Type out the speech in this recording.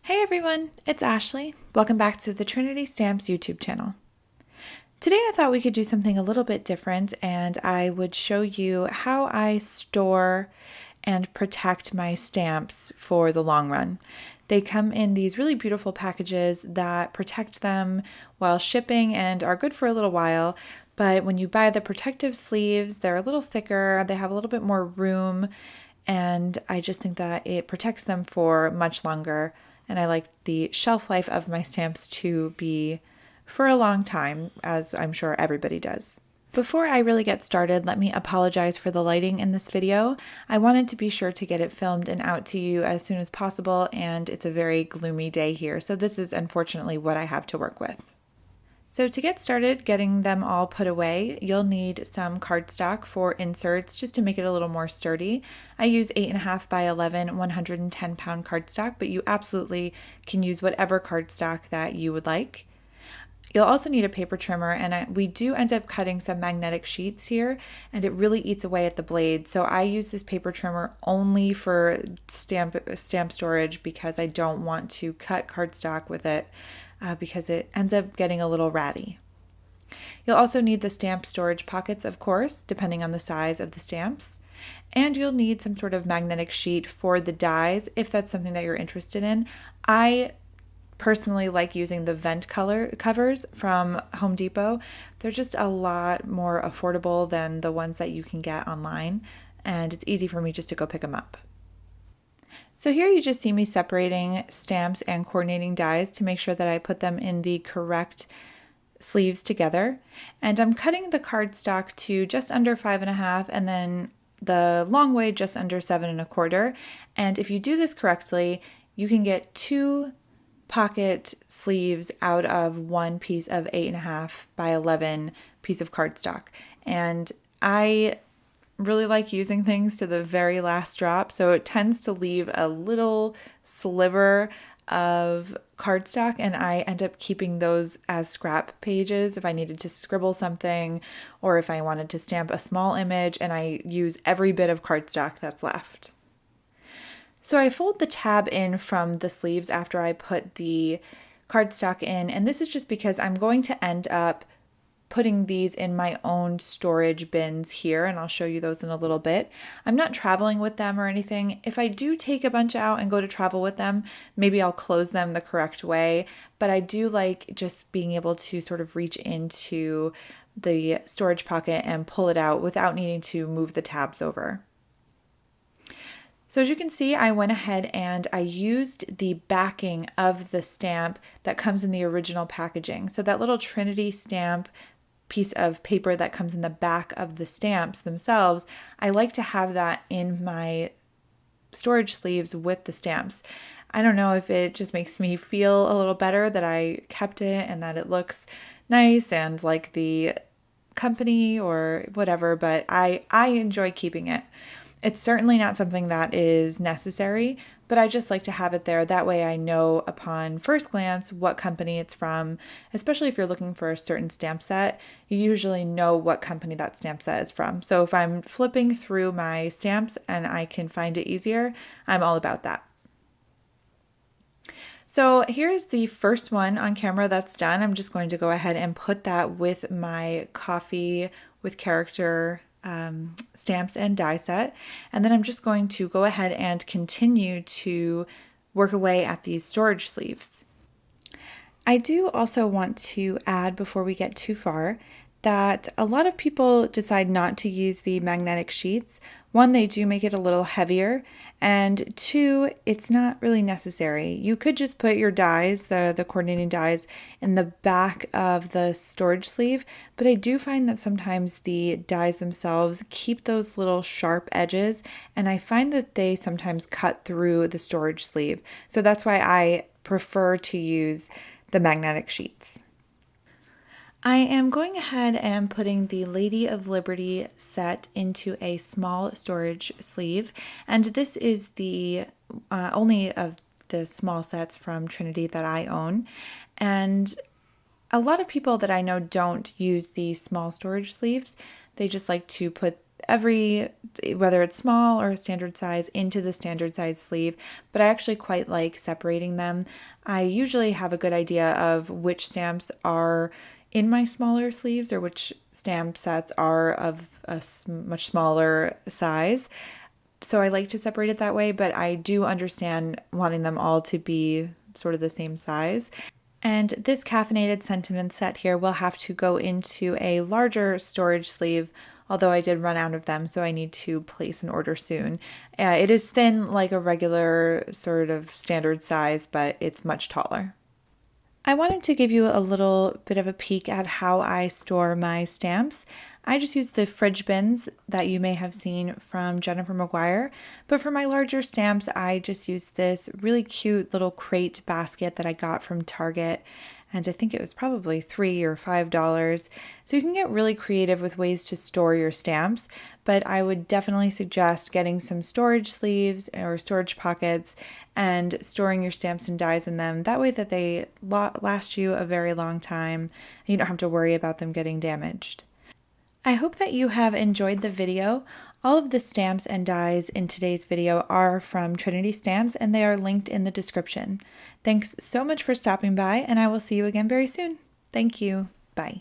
Hey everyone, it's Ashley. Welcome back to the Trinity Stamps YouTube channel. Today I thought we could do something a little bit different and I would show you how I store and protect my stamps for the long run. They come in these really beautiful packages that protect them while shipping and are good for a little while. But when you buy the protective sleeves, they're a little thicker, they have a little bit more room, and I just think that it protects them for much longer. And I like the shelf life of my stamps to be for a long time, as I'm sure everybody does. Before I really get started, let me apologize for the lighting in this video. I wanted to be sure to get it filmed and out to you as soon as possible, and it's a very gloomy day here, so this is unfortunately what I have to work with. So to get started getting them all put away, you'll need some cardstock for inserts just to make it a little more sturdy. I use 8.5 by 11 110 pound cardstock, but you absolutely can use whatever cardstock that you would like. You'll also need a paper trimmer, and we do end up cutting some magnetic sheets here, and it really eats away at the blade. So I use this paper trimmer only for stamp storage because I don't want to cut cardstock with it because it ends up getting a little ratty. You'll also need the stamp storage pockets, of course, depending on the size of the stamps. And you'll need some sort of magnetic sheet for the dies if that's something that you're interested in. I personally like using the vent color covers from Home Depot. They're just a lot more affordable than the ones that you can get online, and it's easy for me just to go pick them up. So here you just see me separating stamps and coordinating dies to make sure that I put them in the correct sleeves together. And I'm cutting the cardstock to just under 5.5 and then the long way just under 7.25. And if you do this correctly, you can get 2 pocket sleeves out of one piece of 8.5 by 11 piece of cardstock. And I really like using things to the very last drop, so it tends to leave a little sliver of cardstock, and I end up keeping those as scrap pages if I needed to scribble something or if I wanted to stamp a small image, and I use every bit of cardstock that's left. So I fold the tab in from the sleeves after I put the cardstock in, and this is just because I'm going to end up putting these in my own storage bins here, and I'll show you those in a little bit. I'm not traveling with them or anything. If I do take a bunch out and go to travel with them, maybe I'll close them the correct way, but I do like just being able to sort of reach into the storage pocket and pull it out without needing to move the tabs over. So as you can see, I went ahead and I used the backing of the stamp that comes in the original packaging. So that little Trinity stamp piece of paper that comes in the back of the stamps themselves, I like to have that in my storage sleeves with the stamps. I don't know if it just makes me feel a little better that I kept it and that it looks nice and like the company or whatever, but I enjoy keeping it. It's certainly not something that is necessary, but I just like to have it there. That way I know upon first glance what company it's from, especially if you're looking for a certain stamp set, you usually know what company that stamp set is from. So if I'm flipping through my stamps and I can find it easier, I'm all about that. So here's the first one on camera that's done. I'm just going to go ahead and put that with my coffee with character stamps and die set, and then I'm just going to go ahead and continue to work away at these storage sleeves. I do also want to add before we get too far that a lot of people decide not to use the magnetic sheets. One, they do make it a little heavier, and two, it's not really necessary. You could just put your dies, the coordinating dies, in the back of the storage sleeve, but I do find that sometimes the dies themselves keep those little sharp edges, and I find that they sometimes cut through the storage sleeve. So that's why I prefer to use the magnetic sheets. I am going ahead and putting the Lady of Liberty set into a small storage sleeve, and this is the only of the small sets from Trinity that I own, and a lot of people that I know don't use the small storage sleeves. They just like to put whether it's small or standard size, into the standard size sleeve, but I actually quite like separating them. I usually have a good idea of which stamps are in my smaller sleeves or which stamp sets are of a much smaller size. So I like to separate it that way, but I do understand wanting them all to be sort of the same size. And this caffeinated sentiment set here will have to go into a larger storage sleeve, although I did run out of them, so I need to place an order soon. It is thin like a regular sort of standard size, but it's much taller. I wanted to give you a little bit of a peek at how I store my stamps. I just use the fridge bins that you may have seen from Jennifer McGuire, but for my larger stamps, I just use this really cute little crate basket that I got from Target, and I think it was probably $3 or $5. So you can get really creative with ways to store your stamps, but I would definitely suggest getting some storage sleeves or storage pockets and storing your stamps and dies in them. That way that they last you a very long time and you don't have to worry about them getting damaged. I hope that you have enjoyed the video. All of the stamps and dies in today's video are from Trinity Stamps and they are linked in the description. Thanks so much for stopping by and I will see you again very soon. Thank you. Bye.